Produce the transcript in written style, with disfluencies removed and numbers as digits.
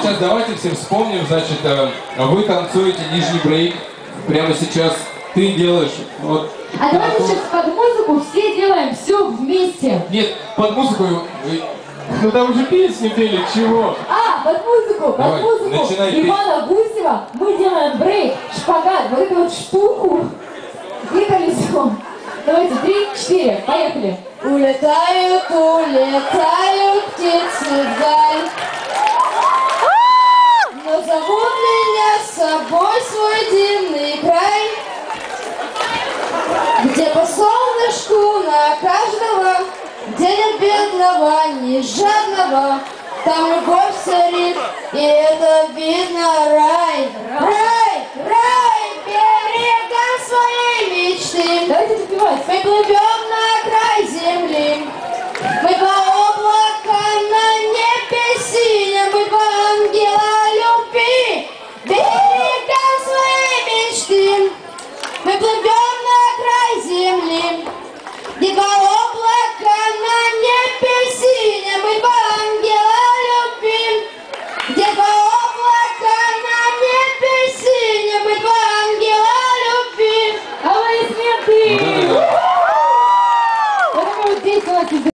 сейчас давайте все вспомним, значит, вы танцуете нижний брейк прямо сейчас. Ты делаешь вот. А давайте сейчас под музыку все делаем все вместе. Нет, под музыку. Ну там уже песни пели, чего? Под музыку, Давай, под музыку начинай петь. Ивана Гусева мы делаем брейк, шпагат, вот эту вот штуку и колесо. Давайте, 3, 4, поехали. Улетают, улетают птицы вдаль, но зовут меня с собой в свой дивный край, где по солнышку на каждого, где нет бедного, ни жадного, там любовь царит, и это видно рай. Рай, рай, берегом своей мечты. Давайте запевать. Мы плывем на край